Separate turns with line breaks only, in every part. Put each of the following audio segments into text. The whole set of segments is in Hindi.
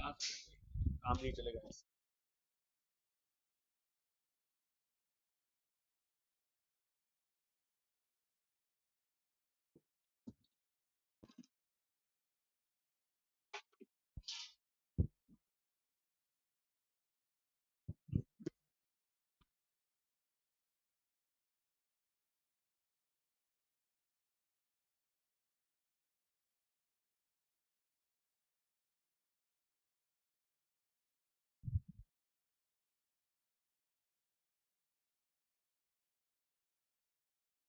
काम नहीं चलेगा।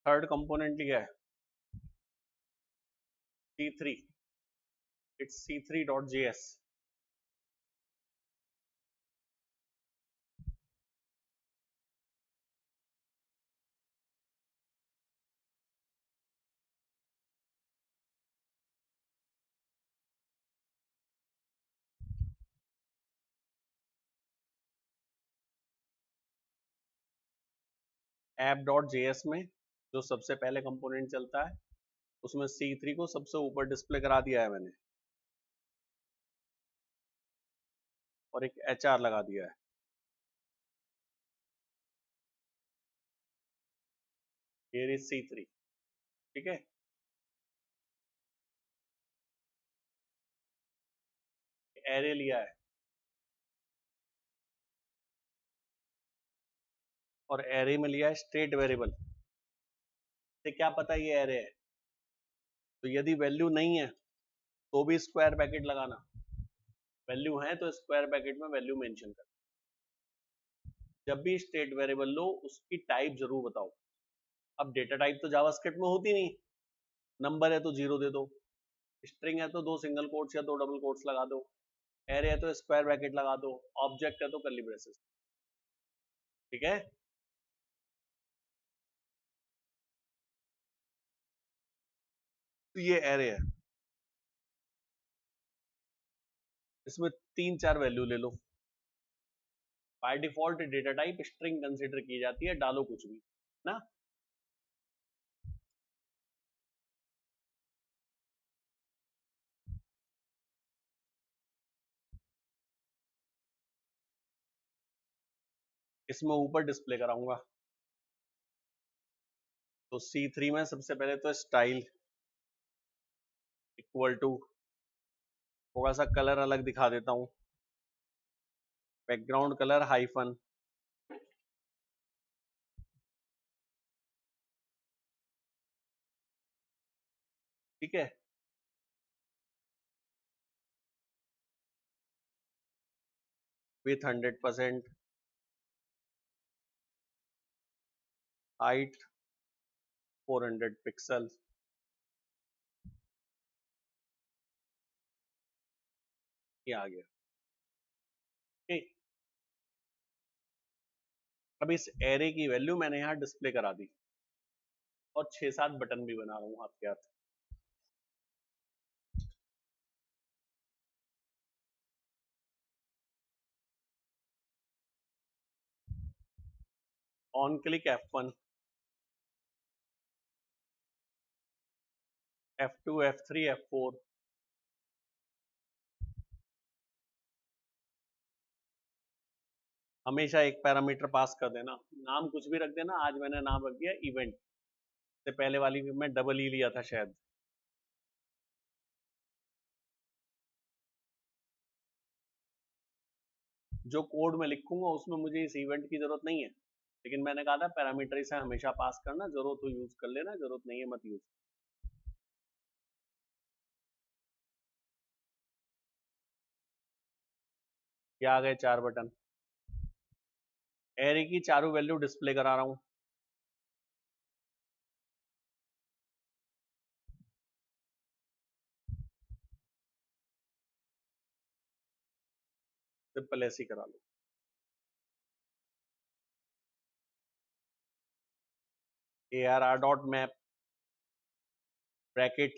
थर्ड कंपोनेंट लिया है C3, इट्स C3.js। app.js में जो सबसे पहले कंपोनेंट चलता है उसमें C3 को सबसे ऊपर डिस्प्ले करा दिया है मैंने, और एक HR लगा दिया है। Here is C3, ठीक है। एरे लिया है और एरे में लिया है स्टेट वेरिएबल। से क्या पता ये एरे है, तो यदि वैल्यू नहीं है तो भी स्क्वायर ब्रैकेट लगाना, वैल्यू है तो स्क्वायर ब्रैकेट में वैल्यू मेंशन कर। जब भी स्टेट वेरिएबल लो उसकी टाइप जरूर बताओ। अब डेटा टाइप तो जावास्क्रिप्ट में होती नहीं, नंबर है तो 0 दे दो, स्ट्रिंग है तो 2 सिंगल कोट्स या 2 डबल कोट्स लगा दो, एरे है तो स्क्वायर ब्रैकेट लगा दो, ऑब्जेक्ट है तो कर्ली ब्रेसेस, ठीक है। तो ये एरे है, इसमें 3-4 वैल्यू ले लो। By default data type string consider की जाती है, डालो कुछ भी ना। इसमें ऊपर डिस्प्ले कराऊंगा, तो C3 में सबसे पहले तो स्टाइल इक्वल टू, थोड़ा सा कलर अलग दिखा देता हूं, बैकग्राउंड कलर हाइफन, ठीक है। विथ 100%, हाइट 400 पिक्सल, ये आ गया, ठीक। अब इस एरे की वैल्यू मैंने यहाँ डिस्प्ले करा दी और 6-7 बटन भी बना रहा हूँ आपके हाथ। On click F1, F2, F3, F4, हमेशा एक पैरामीटर पास कर देना, नाम कुछ भी रख देना। आज मैंने नाम रख दिया इवेंट, से पहले वाली में डबल ई लिया था शायद। जो कोड में लिखूंगा उसमें मुझे इस इवेंट की जरूरत नहीं है, लेकिन मैंने कहा था पैरामीटर इसे हमेशा पास करना, जरूरत हो यूज कर लेना, जरूरत नहीं है मत यूज। क्या आ गए 4 बटन, एरे की चारों वैल्यू डिस्प्ले करा रहा हूं। सिंपल ऐसे ही करा लो। ARR.map ब्रैकेट,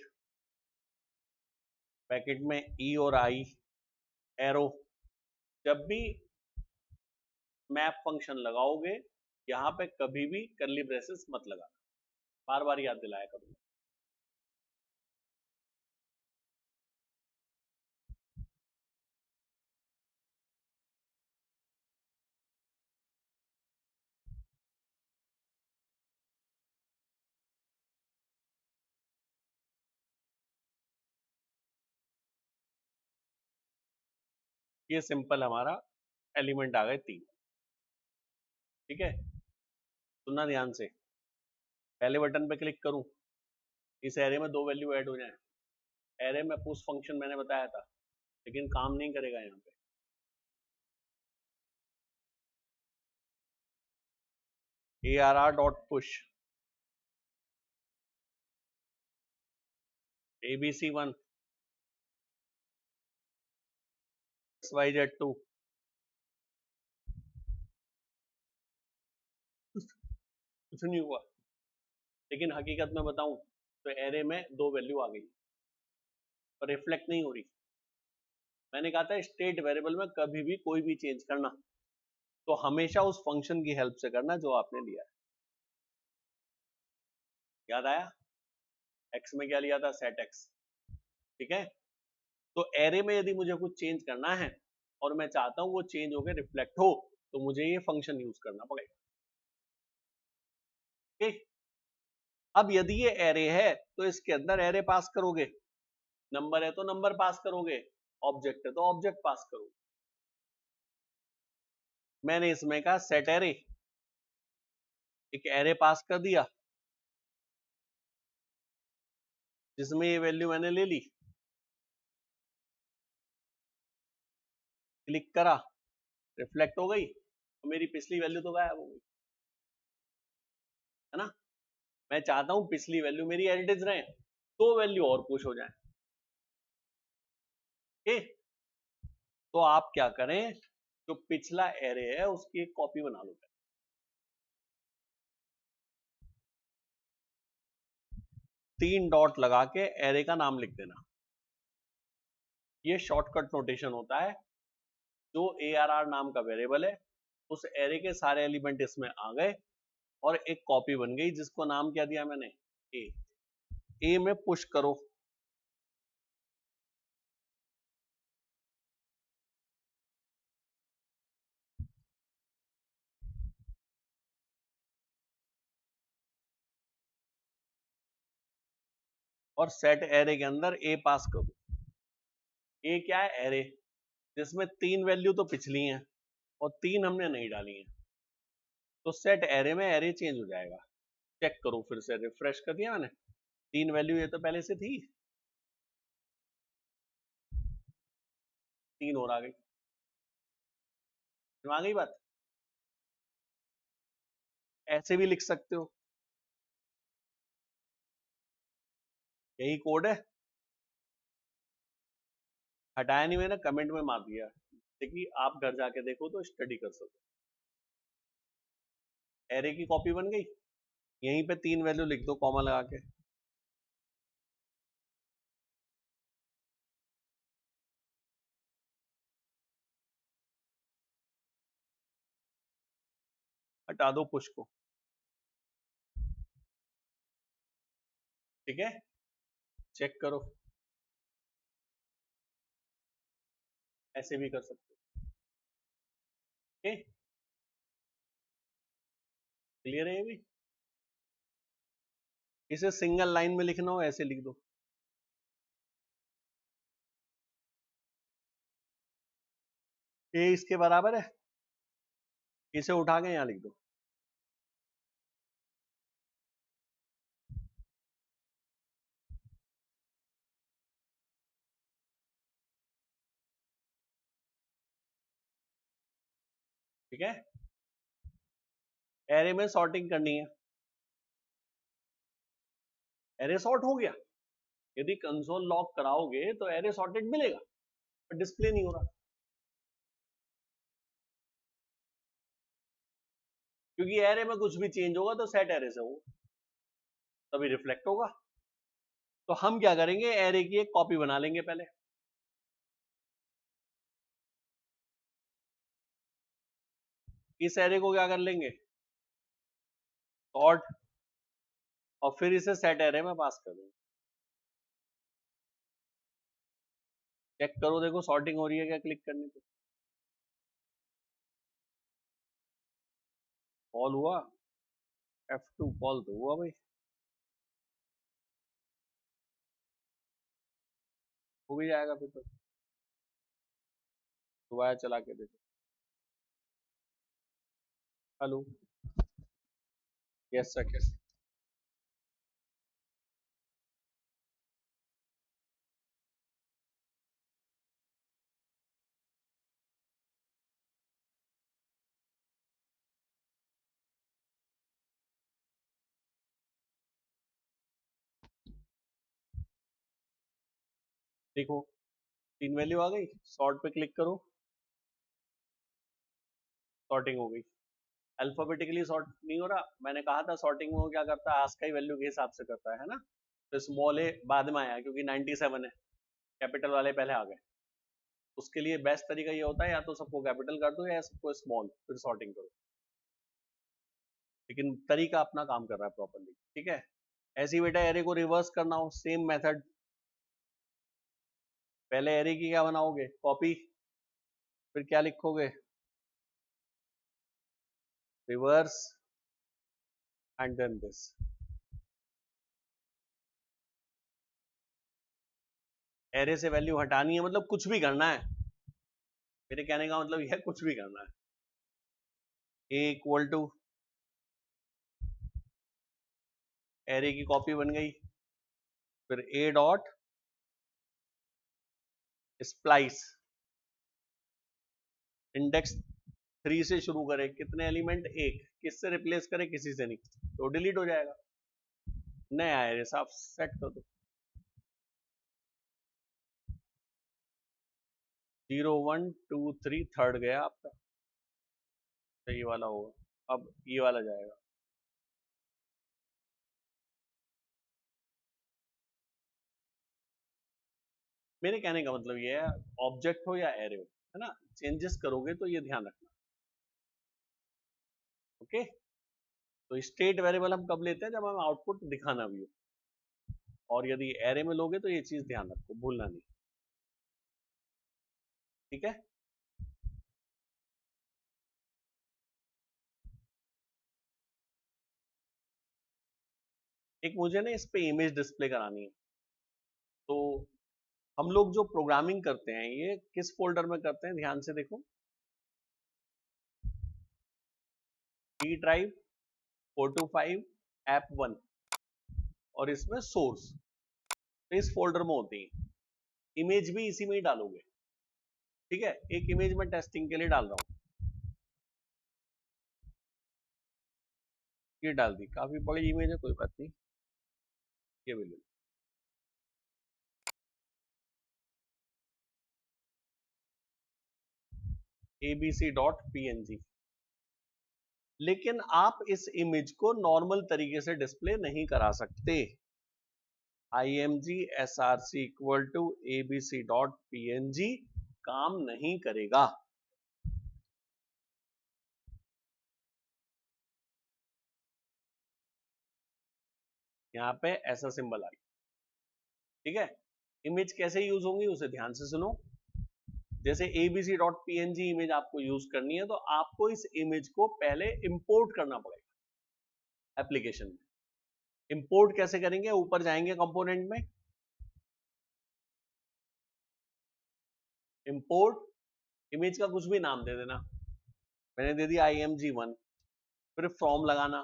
ब्रैकेट में ई और आई एरो। जब भी मैप फंक्शन लगाओगे यहाँ पे कभी भी कर्ली ब्रेसेस मत लगाना, बार बार याद दिलाया करूंगा। ये सिंपल हमारा एलिमेंट आ गए 3। ठीक है, सुनना ध्यान से। पहले बटन पे क्लिक करूं, इस एरे में 2 वैल्यू ऐड हो जाए। एरे में पुश फंक्शन मैंने बताया था, लेकिन काम नहीं करेगा यहाँ पे। arr.push abc1 xyz2 कुछ नहीं हुआ। लेकिन हकीकत में बताऊं तो एरे में 2 वैल्यू आ गई पर रिफ्लेक्ट नहीं हो रही। मैंने कहा था स्टेट वेरिएबल में कभी भी कोई भी चेंज करना तो हमेशा उस फंक्शन की हेल्प से करना जो आपने लिया है। याद आया? एक्स में क्या लिया था? Set x. ठीक है, तो एरे में यदि मुझे कुछ चेंज करना है और मैं चाहता हूं वो चेंज होकर रिफ्लेक्ट हो तो मुझे ये फंक्शन यूज करना पड़ेगा। ठीक, अब यदि ये एरे है तो इसके अंदर एरे पास करोगे, नंबर है तो नंबर पास करोगे, ऑब्जेक्ट है तो ऑब्जेक्ट पास करोगे। मैंने इसमें कहा सेट एरे, एक एरे पास कर दिया जिसमें ये वैल्यू मैंने ले ली, क्लिक करा, रिफ्लेक्ट हो गई तो मेरी पिछली वैल्यू तो गायब हो गई, है ना? मैं चाहता हूं पिछली वैल्यू मेरी एज इट इज रहे, 2 वैल्यू और पुश हो जाए। ठीक, तो आप क्या करें, जो पिछला एरे है उसकी एक कॉपी बना लो। 3 डॉट लगा के एरे का नाम लिख देना। ये शॉर्टकट नोटेशन होता है। जो arr नाम का वेरिएबल है उस एरे के सारे एलिमेंट इसमें आ गए और एक कॉपी बन गई जिसको नाम क्या दिया मैंने? ए में पुश करो। और सेट एरे के अंदर ए पास करो। ए क्या है? एरे, जिसमें 3 वैल्यू तो पिछली हैं और 3 हमने नहीं डाली हैं, तो सेट एरे में एरे चेंज हो जाएगा। चेक करो, फिर से रिफ्रेश कर दिया मैंने, 3 वैल्यू ये तो पहले से थी, 3 और आ गई। आ गई बात? ऐसे भी लिख सकते हो, यही कोड है, हटाया नहीं मैंने, कमेंट में मार दिया, देखिए आप घर जाके देखो तो स्टडी कर सको। एरे की कॉपी बन गई, यहीं पे 3 वैल्यू लिख दो कॉमा लगा के। हटा दो पुश को। ठीक है, चेक करो, ऐसे भी कर सकते हो। ओके, क्लियर है ये भी? इसे सिंगल लाइन में लिखना हो ऐसे लिख दो, ये इसके बराबर है, इसे उठा के यहां लिख दो। ठीक है, एरे में सॉर्टिंग करनी है। एरे सॉर्ट हो गया, यदि कंसोल लॉक कराओगे तो एरे सॉर्टेड मिलेगा, पर डिस्प्ले नहीं हो रहा, क्योंकि एरे में कुछ भी चेंज होगा तो सेट एरे से होगा, तभी रिफ्लेक्ट होगा। तो हम क्या करेंगे, एरे की एक कॉपी बना लेंगे पहले। इस एरे को क्या कर लेंगे? सॉर्ट, और फिर इसे सेट एरे में पास कर देंगे। चेक करो, देखो सॉर्टिंग हो रही है क्या क्लिक करने पे? कॉल हुआ, F2 कॉल तो हुआ भाई, हो भी जाएगा फिर तो। दोबारा चला के देखो। Hello, yes sir, yes. देखो, 3 वैल्यू आ गई, सॉर्ट पे क्लिक करो, सॉर्टिंग हो गई। अल्फाबेटिकली सॉर्ट नहीं हो रहा, मैंने कहा था सॉर्टिंग में वो क्या करता है, आस्काई वैल्यू के हिसाब से करता है ना। तो स्मॉल ए बाद में आया क्योंकि 97 है, कैपिटल वाले पहले आ गए। उसके लिए बेस्ट तरीका ये होता है या तो सबको कैपिटल कर दो या सबको स्मॉल, फिर सॉर्टिंग करो। लेकिन तरीका अपना काम कर रहा है प्रॉपरली, ठीक है। ऐसे ही बेटा एरे को रिवर्स करना हो, सेम मेथड। पहले एरे की क्या बनाओगे, कॉपी, फिर क्या लिखोगे, reverse and then this. Array से वैल्यू हटानी है मतलब कुछ भी करना है, मेरे कहने का मतलब यह कुछ भी करना है। ए इक्वल टू, एरे की कॉपी बन गई, फिर ए डॉट स्प्लाइस, इंडेक्स 3 से शुरू करें, कितने एलिमेंट, एक, किससे रिप्लेस करें, किसी से नहीं, तो डिलीट हो जाएगा। नया एरे साफ सेट कर दो, 0 1 2 3 थर्ड गया आपका, तो ये वाला होगा, अब ये वाला जाएगा। मेरे कहने का मतलब ये है, ऑब्जेक्ट हो या एरे हो, है ना, चेंजेस करोगे तो ये ध्यान रखना। ओके, तो स्टेट वेरिएबल हम कब लेते हैं, जब हमें आउटपुट दिखाना भी हो, और यदि एरे में लोगे तो ये चीज ध्यान रखो, भूलना नहीं, ठीक है। एक मुझे ना इस पे इमेज डिस्प्ले करानी है, तो हम लोग जो प्रोग्रामिंग करते हैं ये किस फोल्डर में करते हैं, ध्यान से देखो, डी ड्राइव 425 ऐप 1, और इसमें सोर्स, तो इस फोल्डर में होती है। इमेज भी इसी में ही डालोगे, ठीक है। एक इमेज में टेस्टिंग के लिए डाल रहा हूँ, ये डाल दी, काफी बड़ी इमेज है, कोई बात नहीं, ये भी ले, abc.png। लेकिन आप इस इमेज को नॉर्मल तरीके से डिस्प्ले नहीं करा सकते, img src equal to abc.png काम नहीं करेगा। यहाँ पे ऐसा सिंबल आ गया, ठीक है। इमेज कैसे यूज होंगी उसे ध्यान से सुनो। जैसे abc.png इमेज आपको यूज करनी है, तो आपको इस इमेज को पहले इंपोर्ट करना पड़ेगा एप्लीकेशन में। इंपोर्ट कैसे करेंगे, ऊपर जाएंगे कंपोनेंट में, इंपोर्ट, इमेज का कुछ भी नाम दे देना, मैंने दे दिया img1, फिर फ्रॉम लगाना,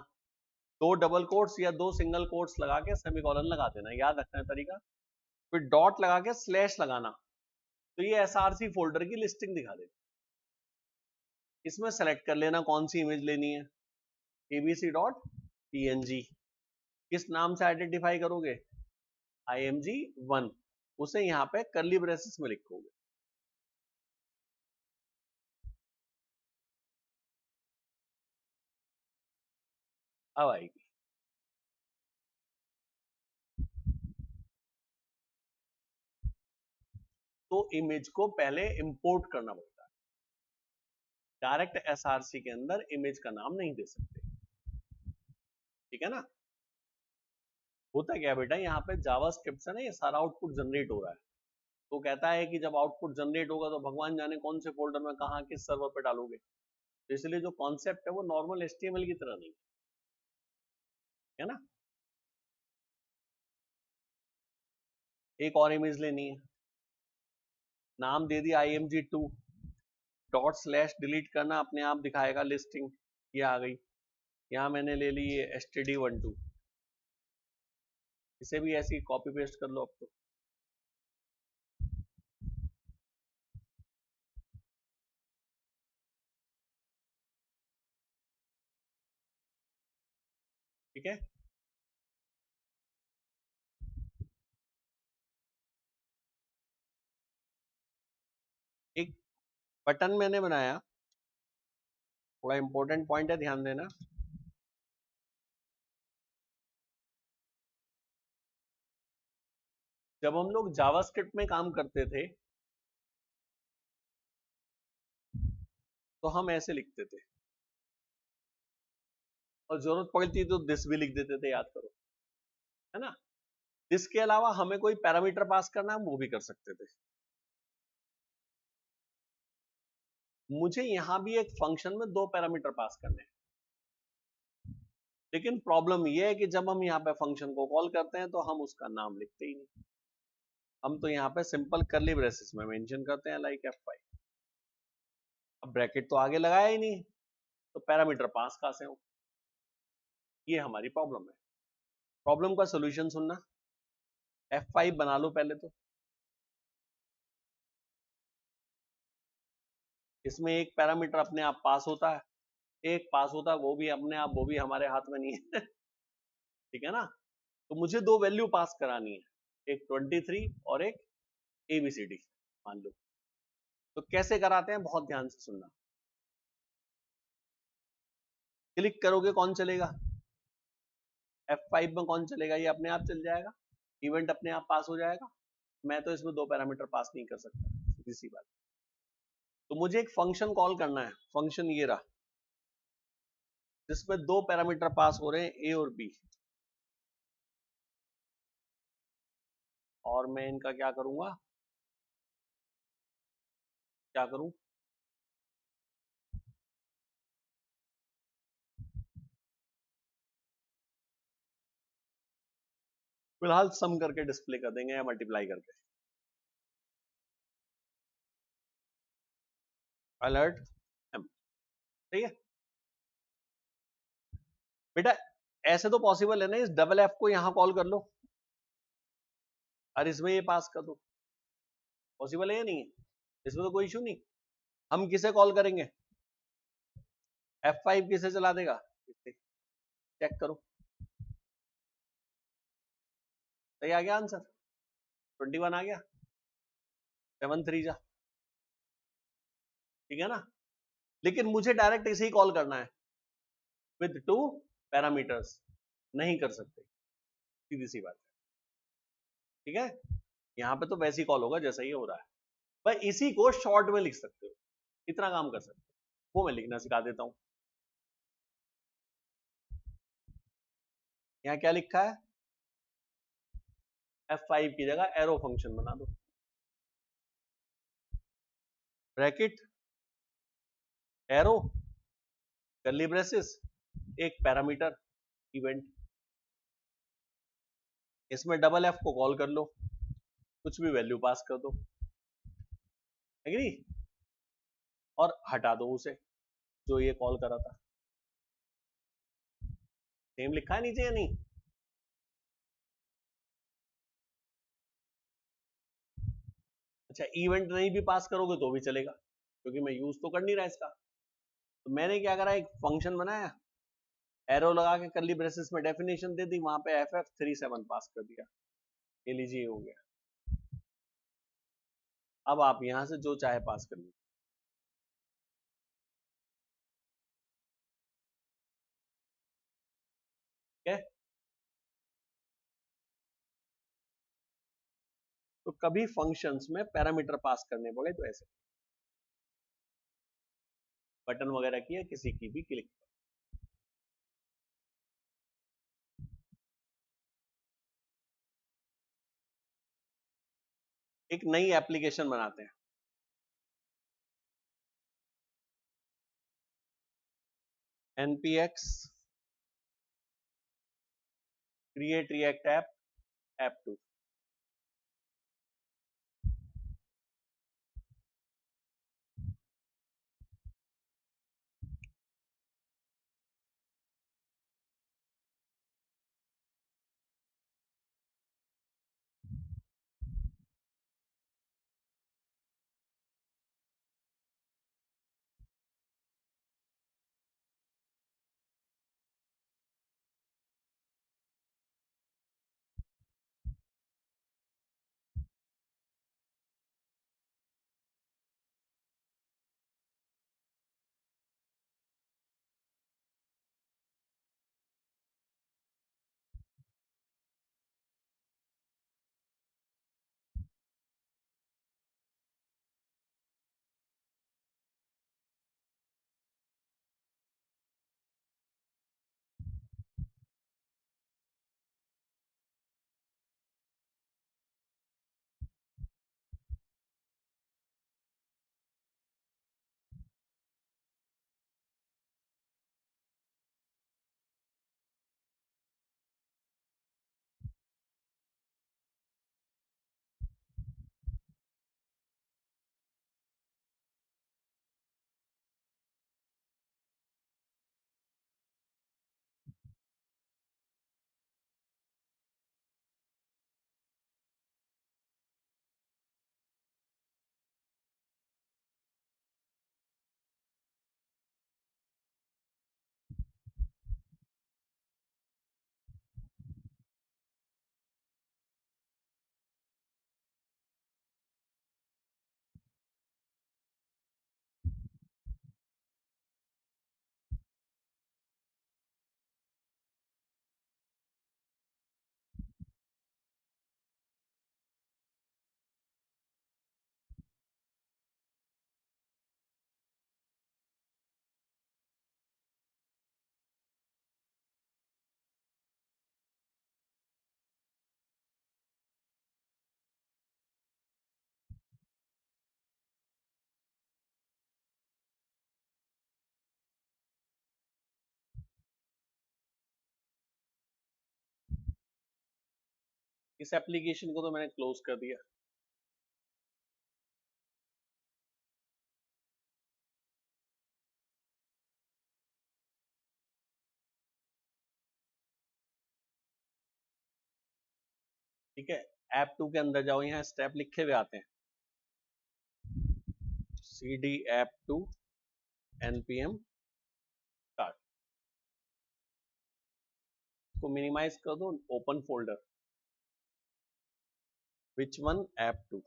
2 डबल कोट्स या 2 सिंगल कोट्स लगा के सेमीकोलन लगा देना, याद रखना है तरीका, फिर डॉट लगा के स्लैश लगाना, तो ये एसआरसी फोल्डर की लिस्टिंग दिखा देगी। इसमें सेलेक्ट कर लेना कौन सी इमेज लेनी है, abc.png, किस नाम से आइडेंटिफाई करोगे, img1, उसे यहाँ पे कर्ली ब्रेसेस में लिखोगे। अब आएगी, तो इमेज को पहले इंपोर्ट करना पड़ता है, डायरेक्ट एसआरसी के अंदर इमेज का नाम नहीं दे सकते, ठीक है ना। होता क्या बेटा, यहाँ पे जावास्क्रिप्ट से ना ये सारा आउटपुट जनरेट हो रहा है, तो कहता है कि जब आउटपुट जनरेट होगा तो भगवान जाने कौन से फोल्डर में कहाँ किस सर्वर पे डालोगे, तो इसलिए जो कॉन्सेप्ट है वो नॉर्मल एचटीएमएल की तरह नहीं है ना। एक और इमेज लेनी है, नाम दे दिया img2, डॉट स्लैश डिलीट करना अपने आप दिखाएगा लिस्टिंग, ये आ गई। यहाँ मैंने ले ली ये std12, इसे भी ऐसी कॉपी पेस्ट कर लो अब तो। ठीक है, एक बटन मैंने बनाया, थोड़ा इंपॉर्टेंट पॉइंट है, ध्यान देना। जब हम लोग जावास्क्रिप्ट में काम करते थे तो हम ऐसे लिखते थे, और जरूरत पड़ती तो दिस भी लिख देते थे, याद करो, है ना। दिस के अलावा हमें कोई पैरामीटर पास करना है, वो भी कर सकते थे। मुझे यहां भी एक फंक्शन में 2 पैरामीटर पास करने हैं, लेकिन प्रॉब्लम ये है कि जब हम यहाँ पे फंक्शन को कॉल करते हैं तो हम उसका नाम लिखते ही नहीं, हम तो यहाँ पे सिंपल कर्ली ब्रेसेस में मेंशन करते हैं लाइक F5। अब ब्रैकेट तो आगे लगाया ही नहीं, तो पैरामीटर पास कहां से हो, ये हमारी प्रॉब्लम है। प्रॉब्लम का सोल्यूशन सुनना, F5 बना लो पहले तो। इसमें एक पैरामीटर अपने आप पास होता है, एक पास होता है वो भी अपने आप, वो भी हमारे हाथ में नहीं है ठीक है ना। तो मुझे 2 वैल्यू पास करानी है, एक 23 और एक ABCD मान लो। तो कैसे कराते हैं, बहुत ध्यान से सुनना। क्लिक करोगे कौन चलेगा, F5 में कौन चलेगा, ये अपने आप चल जाएगा, इवेंट अपने आप पास हो जाएगा। मैं तो इसमें 2 पैरामीटर पास नहीं कर सकता, सीधी सी बात। तो मुझे एक फंक्शन कॉल करना है, फंक्शन ये रहा, जिसमें 2 पैरामीटर पास हो रहे हैं, A और B। और मैं इनका क्या करूंगा, क्या करूं, फिलहाल सम करके डिस्प्ले कर देंगे या मल्टीप्लाई करके। अलर्ट M, ठीक है बेटा। ऐसे तो पॉसिबल है ना, इस डबल F को यहां कॉल कर लो और इसमें ये पास कर दो, पॉसिबल है या नहीं है, इसमें तो कोई इशू नहीं। हम किसे कॉल करेंगे, F5 किसे चला देगा, चेक करो, सही आ गया आंसर, 21 आ गया, 7 3 जा, ठीक है ना। लेकिन मुझे डायरेक्ट इसे ही कॉल करना है विद 2 पैरामीटर्स, नहीं कर सकते, सीधी सी बात है, ठीक है। यहाँ पे तो वैसे ही कॉल होगा जैसा ही हो रहा है, भाई इसी को शॉर्ट में लिख सकते हो, इतना काम कर सकते हो, वो मैं लिखना सिखा देता हूं। यहाँ क्या लिखा है, F5 की जगह एरो फंक्शन बना दो, ब्रैकेट एरो कर्ली ब्रेसेस, एक पैरामीटर इवेंट, इसमें डबल F को कॉल कर लो, कुछ भी वैल्यू पास कर दो, एग्री, और हटा दो उसे जो ये कॉल करा था। सेम लिखा है नीचे या नहीं, अच्छा इवेंट नहीं भी पास करोगे तो भी चलेगा, क्योंकि मैं यूज तो कर नहीं रहा इसका। तो मैंने क्या करा, एक फंक्शन बनाया, एरो लगा के कर्ली ब्रेसेस में डेफिनेशन दे दी, वहां पे FF37 पास कर दिया, ये लीजिए हो गया। अब आप यहां से जो चाहे पास कर लीजिए, ठीक है। तो कभी फंक्शंस में पैरामीटर पास करने पड़े तो ऐसे बटन वगैरह की है किसी की भी क्लिक, एक नई एप्लीकेशन बनाते हैं, npx create react app app2, इस एप्लीकेशन को तो मैंने क्लोज कर दिया। ठीक है, ऐप 2 के अंदर जाओ, यहाँ स्टेप लिखे हुए आते हैं, cd ऐप 2 npm स्टार्ट। इसको मिनिमाइज कर दो, open folder, which one, app 2,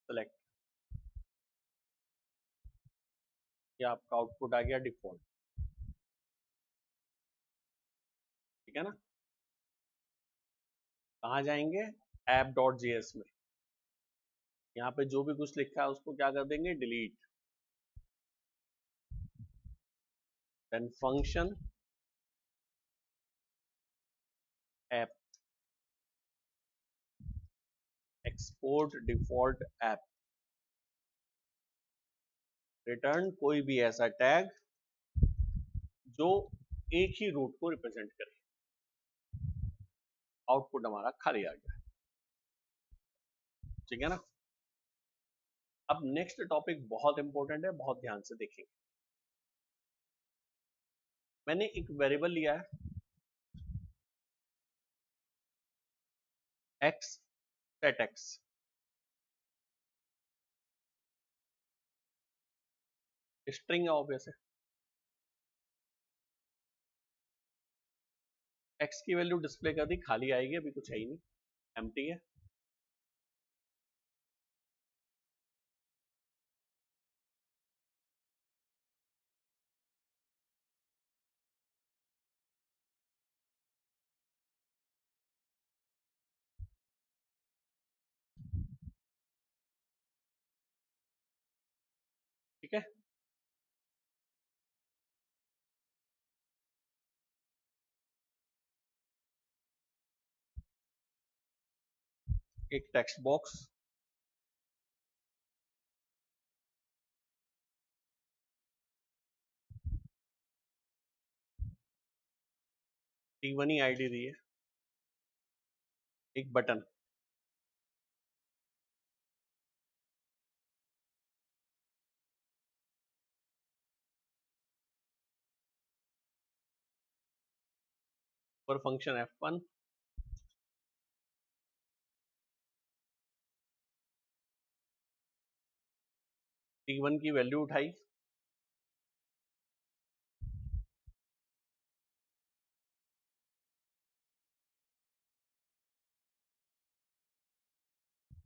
select. ये आपका आउटपुट आ गया डिफॉल्ट। ठीक है ना, कहाँ जाएंगे, app.js में, यहाँ पे जो भी कुछ लिखा है उसको क्या कर देंगे, delete. Then function app, export default app, return कोई भी ऐसा टैग जो एक ही रूट को रिप्रेजेंट करे। आउटपुट हमारा खाली आ गया। ठीक है ना, अब नेक्स्ट टॉपिक बहुत इंपॉर्टेंट है, बहुत ध्यान से देखेंगे। मैंने एक वेरिएबल लिया है x, set x, स्ट्रिंग है ऑब्वियस है, x की वैल्यू डिस्प्ले कर दी, खाली आएगी, अभी कुछ है ही नहीं, एम्प्टी है। ठीक है, एक टेक्स्ट बॉक्स, T1 ही आईडी दी है, एक बटन, पर फंक्शन F1, T1 की वैल्यू उठाई,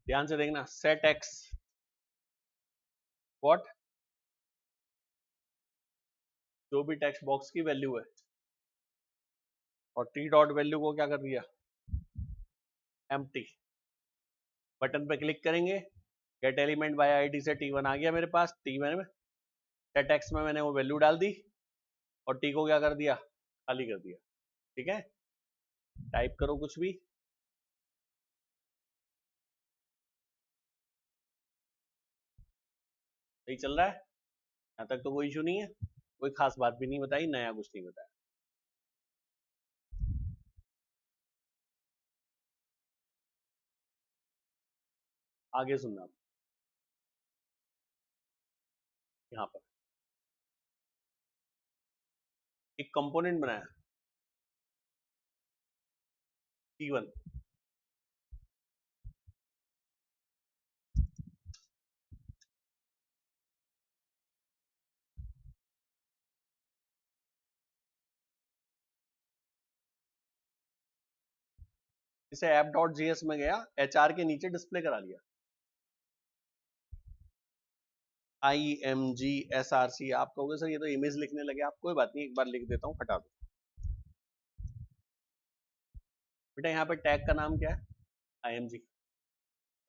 ध्यान से देखना, set x व्हाट, जो भी टेक्स्ट बॉक्स की वैल्यू है, और t डॉट वैल्यू को क्या कर दिया, एम्प्टी। बटन पे क्लिक करेंगे, गेट एलिमेंट बाय आईडी से T1 आ गया मेरे पास, T1 में सेट एक्स में मैंने वो वैल्यू डाल दी और T को क्या कर दिया, खाली कर दिया। ठीक है, टाइप करो कुछ भी, सही चल रहा है, यहाँ तक तो कोई इशू नहीं है, कोई खास बात भी नहीं बताई, नया कुछ नहीं बताया। आगे सुनना आप, यहाँ पर एक कंपोनेंट बनाया T1, इसे app.js में गया, HR के नीचे डिस्प्ले करा लिया, IMG SRC। आप कहोगे सर ये तो इमेज लिखने लगे आप, कोई बात नहीं, एक बार लिख देता हूँ, हटा दो। बेटा यहाँ पे टैग का नाम क्या है, IMG,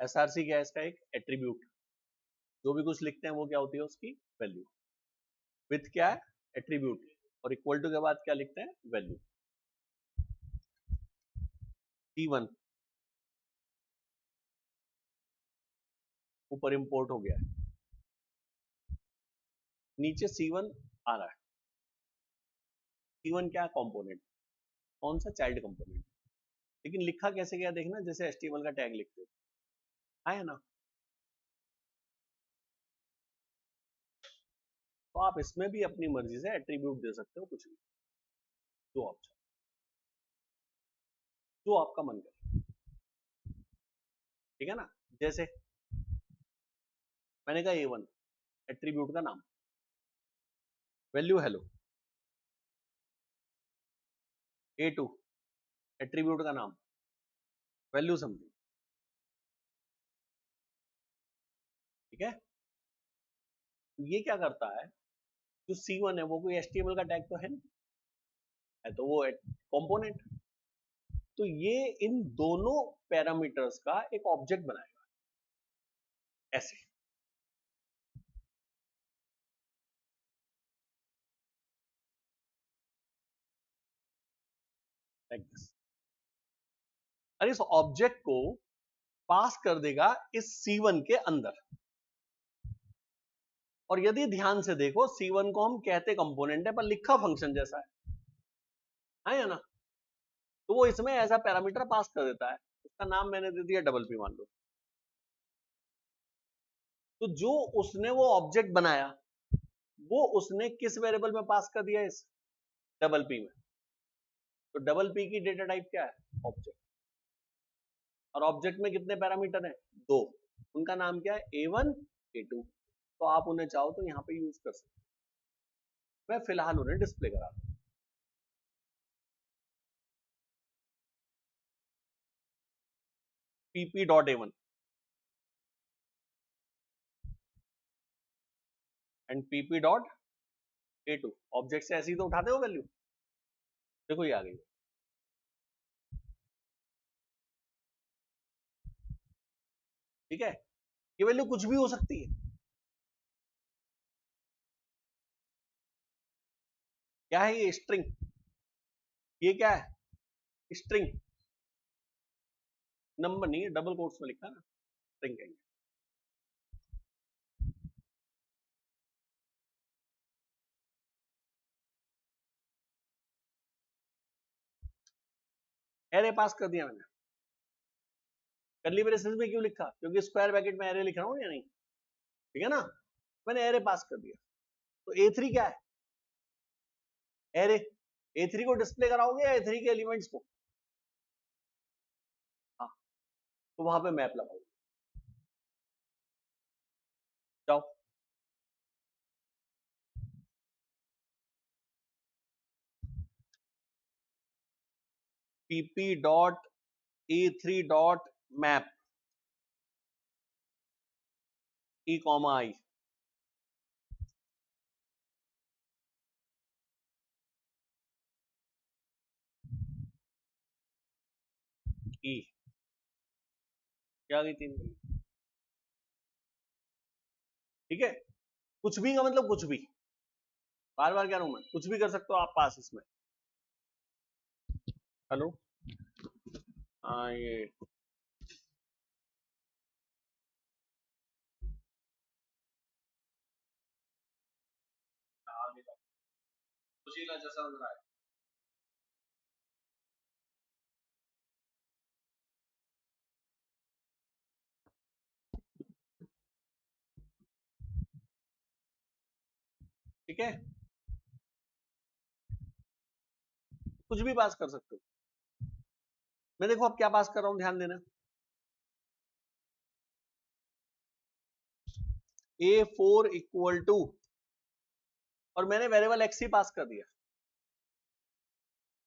SRC क्या है, इसका एक एट्रीब्यूट, जो भी कुछ लिखते हैं वो क्या होती है, उसकी वैल्यू। विथ क्या है, एट्रीब्यूट, और इक्वल टू के बाद क्या लिखते हैं, वैल्यू। T1 ऊपर इंपोर्ट हो गया है, नीचे C1 आ रहा है। C1 क्या कंपोनेंट, कौन सा चाइल्ड कंपोनेंट, लेकिन लिखा कैसे गया देखना, जैसे HTML का टैग लिखते हो, है ना। तो आप इसमें भी अपनी मर्जी से एट्रीब्यूट दे सकते हो, कुछ भी जो आप चाहो, जो आपका मन करे, ठीक है ना। जैसे मैंने कहा A1 एट्रीब्यूट का नाम, वैल्यू हेलो। A2 एट्रीब्यूट का नाम, वैल्यू समथिंग, ठीक है। ये क्या करता है, जो C1 है वो कोई HTML का टैग तो है नहीं, है तो वो कंपोनेंट, तो ये इन दोनों पैरामीटर्स का एक ऑब्जेक्ट बनाएगा ऐसे। Like this. और इस ऑब्जेक्ट को पास कर देगा इस C1 के अंदर। और यदि ध्यान से देखो, C1 को हम कहते कंपोनेंट है, पर लिखा फंक्शन जैसा है या ना। तो वो इसमें ऐसा पैरामीटर पास कर देता है, उसका नाम मैंने दे दिया डबल पी मान लो। तो जो उसने वो ऑब्जेक्ट बनाया, वो उसने किस वेरिएबल में पास कर दिया, इस डबल पी में। तो डबल पी की डेटा टाइप क्या है, ऑब्जेक्ट। और ऑब्जेक्ट में कितने पैरामीटर हैं, 2। उनका नाम क्या है, A1 A2। तो आप उन्हें चाहो तो यहाँ पे यूज कर सकते हो। मैं फिलहाल उन्हें डिस्प्ले करा दूं। pp.a1 एंड pp.a2 ऑब्जेक्ट से ऐसे ही तो उठाते हो वैल्यू, देखो ये आ गई, ठीक है। ये वैल्यू कुछ भी हो सकती है। क्या है ये, स्ट्रिंग। ये क्या है, स्ट्रिंग। नंबर नहीं है, डबल कोट्स में लिखा ना, स्ट्रिंग कहेंगे। एरे पास कर दिया मैंने। कर्ली ब्रेसेस में क्यों लिखा, क्योंकि स्क्वायर ब्रैकेट में एरे लिख रहा हूं या नहीं, ठीक है ना। मैंने एरे पास कर दिया। तो A3 क्या है, एरे। A3 को डिस्प्ले कराओगे या A3 के एलिमेंट्स को, हाँ। तो वहां पे मैप लगाओगे, जाओ। pp.a3.map e, I। ई क्या गई 3, ठीक है। कुछ भी का मतलब कुछ भी, बार बार क्या मैं, कुछ भी कर सकते हो आप पास इसमें। हेलो, हाँ ये सुशीला जैसा लग रहा है, ठीक है। कुछ भी पास कर सकते हो। मैं देखो अब क्या पास कर रहा हूं, ध्यान देना। A4 इक्वल टू, और मैंने वेरिएबल x ही पास कर दिया।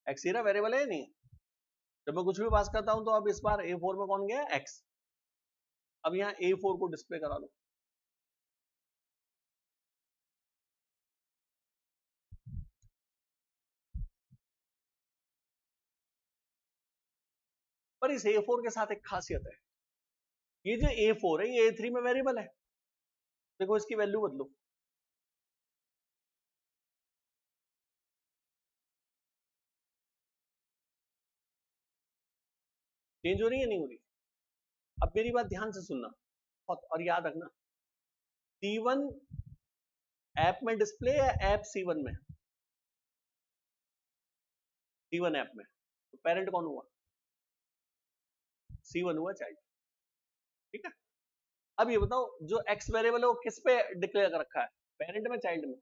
x ही ना वेरिएबल है नहीं, जब मैं कुछ भी पास करता हूं तो अब इस बार A4 में कौन गया, x। अब यहाँ A4 को डिस्प्ले करा लो। पर इस A4 के साथ एक खासियत है, ये जो A4 है ये A3 में वेरिएबल है। देखो इसकी वैल्यू बदलो, चेंज हो रही है नहीं हो रही। अब मेरी बात ध्यान से सुनना और याद रखना, C1 ऐप में डिस्प्ले या ऐप C1 में? C1 ऐप में, तो पेरेंट कौन हुआ? C1 हुआ चाइल्ड, ठीक है। अब ये बताओ जो एक्स वेरिएबल है वो किस पे डिक्लेयर कर रखा है, पेरेंट में चाइल्ड में?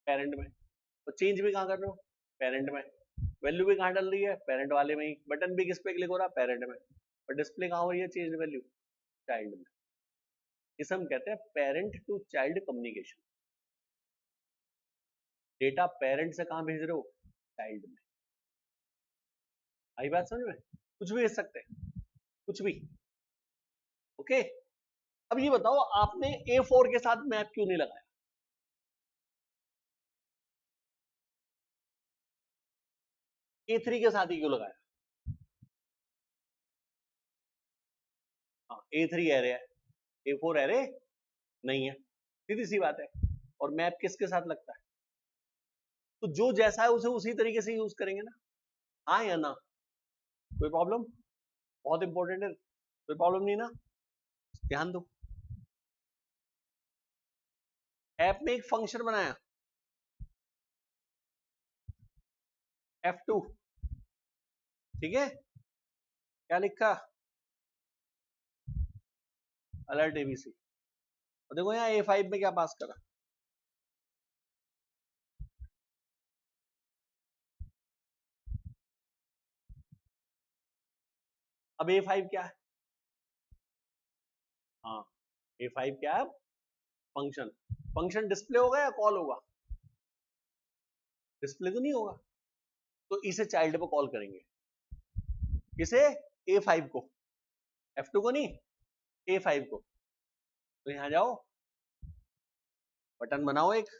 पेरेंट में। तो चेंज भी कहाँ कर रहे हो? पेरेंट में। वैल्यू भी कहाँ डल रही है? पेरेंट वाले में ही। बटन भी किस पे क्लिक हो रहा है? पेरेंट में। और डिस्प्ले कहाँ हो रही है चेंज वैल्यू? चाइल्ड में। इसे हम कहते हैं parent to child communication. Data parent से कहाँ भेज रहे हो? चाइल्ड में। आई बात समझ में? कुछ भी भेज सकते हैं, कुछ भी। ओके। अब ये बताओ आपने A4 के साथ मैप क्यों नहीं लगाया? A3 के साथ ही क्यों लगाया? हाँ, A3 एरे है, A4 एरे नहीं है, सीधी सी बात है। और मैप किसके साथ लगता है? तो जो जैसा है उसे उसी तरीके से यूज करेंगे ना, हाँ या ना? कोई प्रॉब्लम? बहुत इंपॉर्टेंट है, कोई प्रॉब्लम नहीं ना? ध्यान दो। ऐप में एक फंक्शन बनाया F2, ठीक है। क्या लिखा? Alert ABC। और देखो यहाँ A5 में क्या पास करा? अब A5 क्या है? हाँ, A5 क्या है? फंक्शन। फंक्शन डिस्प्ले होगा या कॉल होगा? डिस्प्ले तो नहीं होगा, तो इसे चाइल्ड पे कॉल करेंगे। इसे? A5 को, F2 को नहीं, A5 को। तो यहां जाओ, बटन बनाओ एक,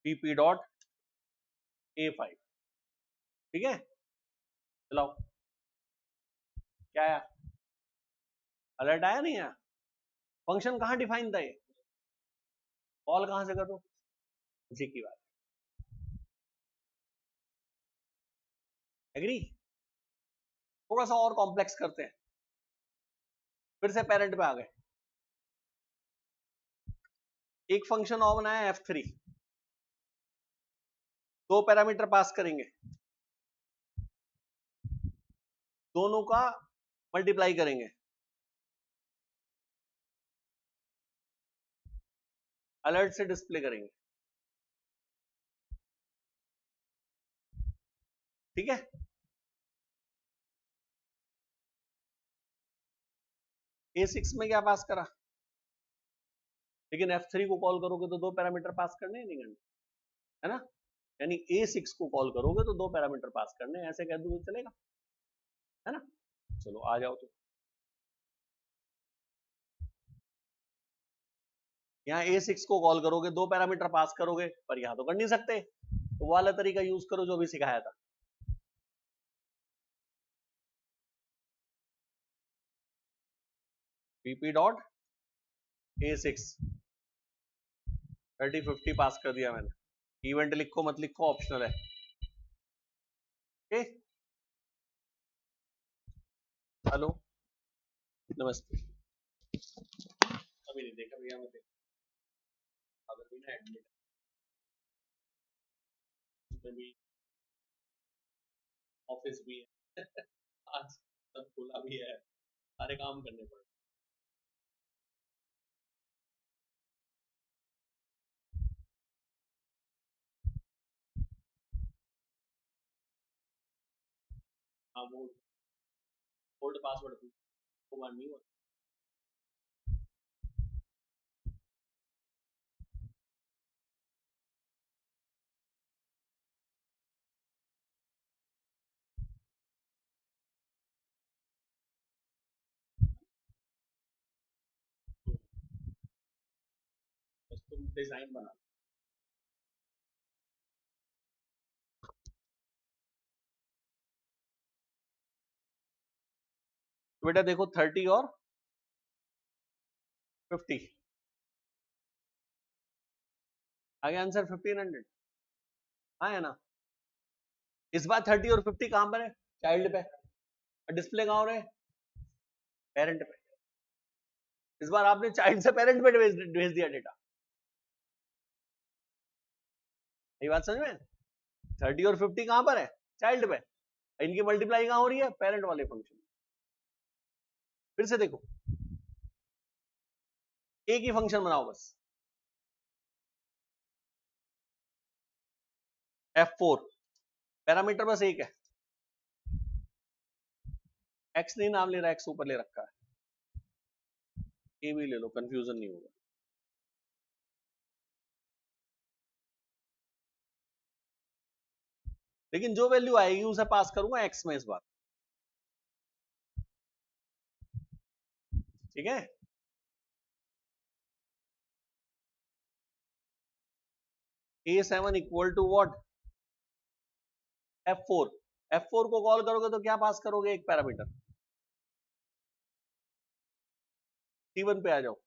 PP डॉट A5, ठीक है। चलाओ, क्या आया? अलर्ट आया नहीं आया? फंक्शन कहां डिफाइन था ये? कॉल कहां से करो? जी की बात। एग्री? थोड़ा सा और कॉम्प्लेक्स करते हैं, फिर से पेरेंट पे आ गए। एक फंक्शन और बनाया F3, दो पैरामीटर पास करेंगे, दोनों का मल्टीप्लाई करेंगे, अलर्ट से डिस्प्ले करेंगे, ठीक है। A6 में क्या पास करा? लेकिन F3 को कॉल करोगे तो दो पैरामीटर पास करने हैं, नहीं करने, है ना? यानी A6 को कॉल करोगे तो दो पैरामीटर पास करने हैं, ऐसे कह दो तो चलेगा, है ना? चलो आ जाओ। तो यहाँ A6 को कॉल करोगे, दो पैरामीटर पास करोगे, पर यहाँ तो कर नहीं सकते, तो वो वाला तरीका यूज करो जो भी सिखाया था। PP डॉट A6 3050 पास कर दिया मैंने। इवेंट लिखो मत लिखो ऑप्शनल है, ओके। हेलो, नमस्ते। अभी नहीं देखा भैया, मैं देखा अगर भी ना एडमिट में भी, ऑफिस भी है आज सब खुला भी है, सारे काम करने पड़े। हाँ, वो ओल्ड पासवर्ड को माननी हो। बस तुम डिजाइन बना। तो बेटा देखो 30 और 50, आगे आंसर 1500, हाँ है ना? इस बार 30 और 50 कहां पर है? चाइल्ड पे, डिस्प्ले कहाँ हो रहा है? पेरेंट पे। इस बार आपने चाइल्ड से पेरेंट पे भेज दिया डेटा। ये बात समझ में? 30 और 50 कहां पर है? चाइल्ड पे। इनकी मल्टीप्लाई कहां हो रही है? पेरेंट वाले फंक्शन। फिर से देखो, एक ही फंक्शन बनाओ बस, F4, पैरामीटर बस एक है, x नहीं नाम ले रहा, x ऊपर ले रखा है, ए भी ले लो, कंफ्यूजन नहीं होगा। लेकिन जो वैल्यू आएगी उसे पास करूंगा x में इस बार, ठीक है? A7 equal to what? F4। F4 को कॉल करोगे तो क्या पास करोगे? एक पैरामीटर, T1 पे आ जाओ।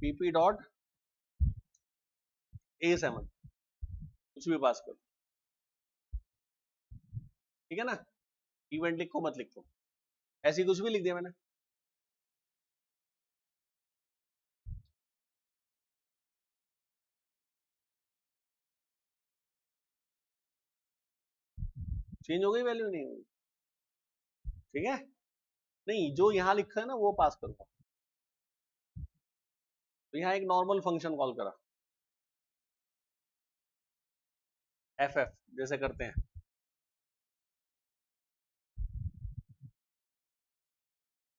PP डॉट A7 कुछ भी पास करो, ठीक है ना? इवेंट लिखो मत लिखो, ऐसी कुछ भी लिख दिया मैंने। चेंज हो गई? वैल्यू नहीं होगी, ठीक है? नहीं, जो यहां लिखा है ना वो पास करूंगा। तो यहां एक नॉर्मल फंक्शन कॉल करा, FF जैसे करते हैं,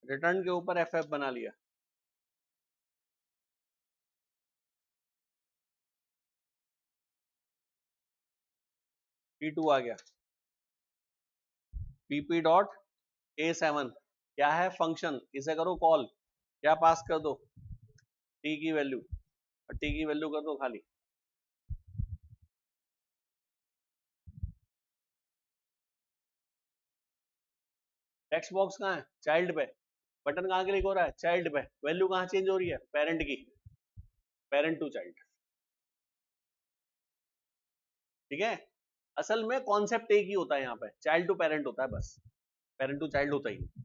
रिटर्न के ऊपर FF बना लिया, P2 आ गया, PP डॉट A7 क्या है? फंक्शन, इसे करो कॉल, क्या पास कर दो? T की वैल्यू, और T की वैल्यू कर दो खाली। टेक्स्ट बॉक्स कहाँ है? चाइल्ड पे। बटन कहाँ क्लिक हो रहा है? चाइल्ड पे। वैल्यू कहाँ चेंज हो रही है? पेरेंट की, पेरेंट टू चाइल्ड, ठीक है? असल में कॉन्सेप्ट एक ही होता है यहाँ पे, चाइल्ड टू पेरेंट होता है बस, पेरेंट टू चाइल्ड होता ही नहीं।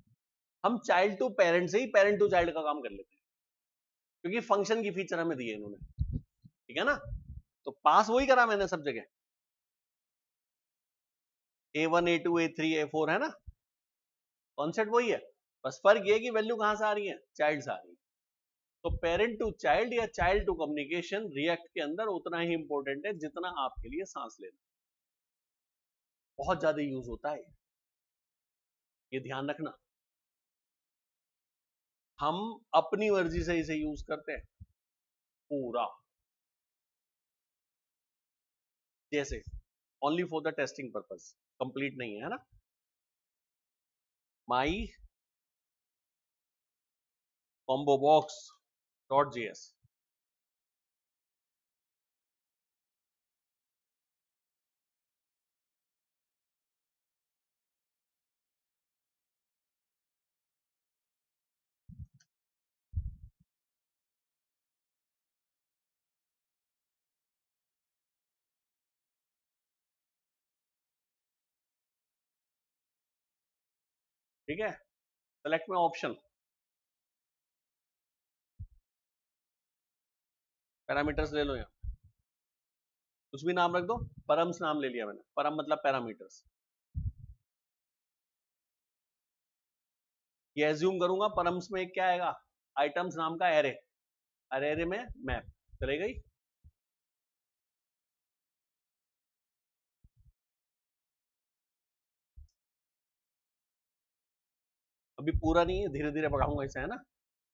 हम चाइल्ड टू पेरेंट से ही पेरेंट टू चाइल्ड का काम कर लेते हैं, क्योंकि फंक्शन की फीचर हमें दी है इन्होंने, ठीक है ना? तो पास वही करा मैंने सब जगह, A1 A2 A3 A4 है ना, कॉन्सेप्ट वही है, बस फर्क ये है कि वैल्यू कहां से आ रही है? चाइल्ड से आ रही है। तो पेरेंट टू चाइल्ड या चाइल्ड टू कम्युनिकेशन रिएक्ट के अंदर उतना ही इंपॉर्टेंट है जितना आपके लिए सांस लेना, बहुत ज्यादा यूज होता है, ये ध्यान रखना। हम अपनी मर्जी से इसे यूज करते हैं पूरा, जैसे only for the testing purpose, complete नहीं है ना? माई कॉम्बो बॉक्स डॉट जेएस, ठीक है? सेलेक्ट में ऑप्शन, पैरामीटर्स ले लो, यहाँ कुछ भी नाम रख दो, परम्स नाम ले लिया मैंने, परम मतलब पैरामीटर्स। ये एज्यूम करूंगा परम्स में क्या आएगा? आइटम्स नाम का एरे, एरे में मैप चले गई। अभी पूरा नहीं है, धीरे धीरे बढ़ाऊंगा इसे, है ना?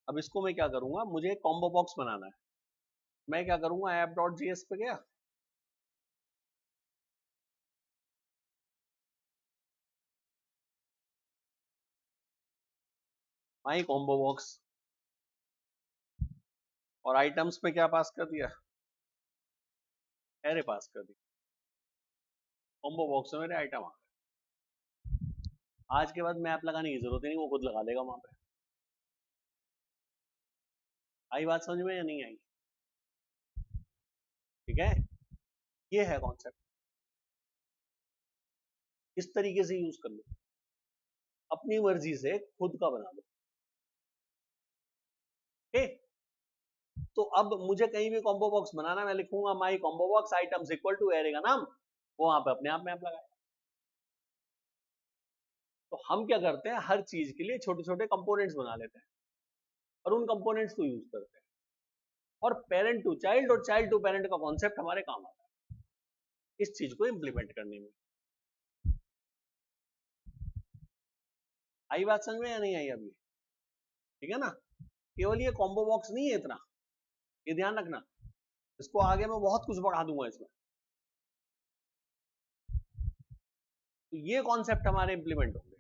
अब इसको मैं क्या करूंगा, मुझे कॉम्बो बॉक्स बनाना है, मैं क्या करूंगा, ऐप डॉट जीएस पे गया, माई कॉम्बो बॉक्स, और आइटम्स पे क्या पास कर दिया, एरे पास कर दी, कॉम्बो बॉक्स में मेरे आइटम आ गए। आज के बाद मैप लगाने की जरूरत ही नहीं, वो खुद लगा देगा वहां पे। आई बात समझ में या नहीं आई? ठीक है, ये है कॉन्सेप्ट, इस तरीके से यूज कर लो, अपनी मर्जी से खुद का बना लो। ठीक, तो अब मुझे कहीं भी कॉम्बो बॉक्स बनाना, मैं लिखूंगा my combo box items equal to array का नाम, वो वहां पे अपने आप मैप लगाए। तो हम क्या करते हैं, हर चीज के लिए छोटे छोटे कंपोनेंट्स बना लेते हैं और उन कंपोनेंट्स को यूज करते हैं, और पेरेंट टू चाइल्ड और चाइल्ड टू पेरेंट का कॉन्सेप्ट हमारे काम आता है इस चीज को इंप्लीमेंट करने में। आई बात समझ में या नहीं आई अभी? ठीक है ना, केवल ये कॉम्बो बॉक्स नहीं है इतना, ये ध्यान रखना, इसको आगे मैं बहुत कुछ बढ़ा दूंगा इसमें। तो ये कॉन्सेप्ट हमारे इंप्लीमेंट होंगे।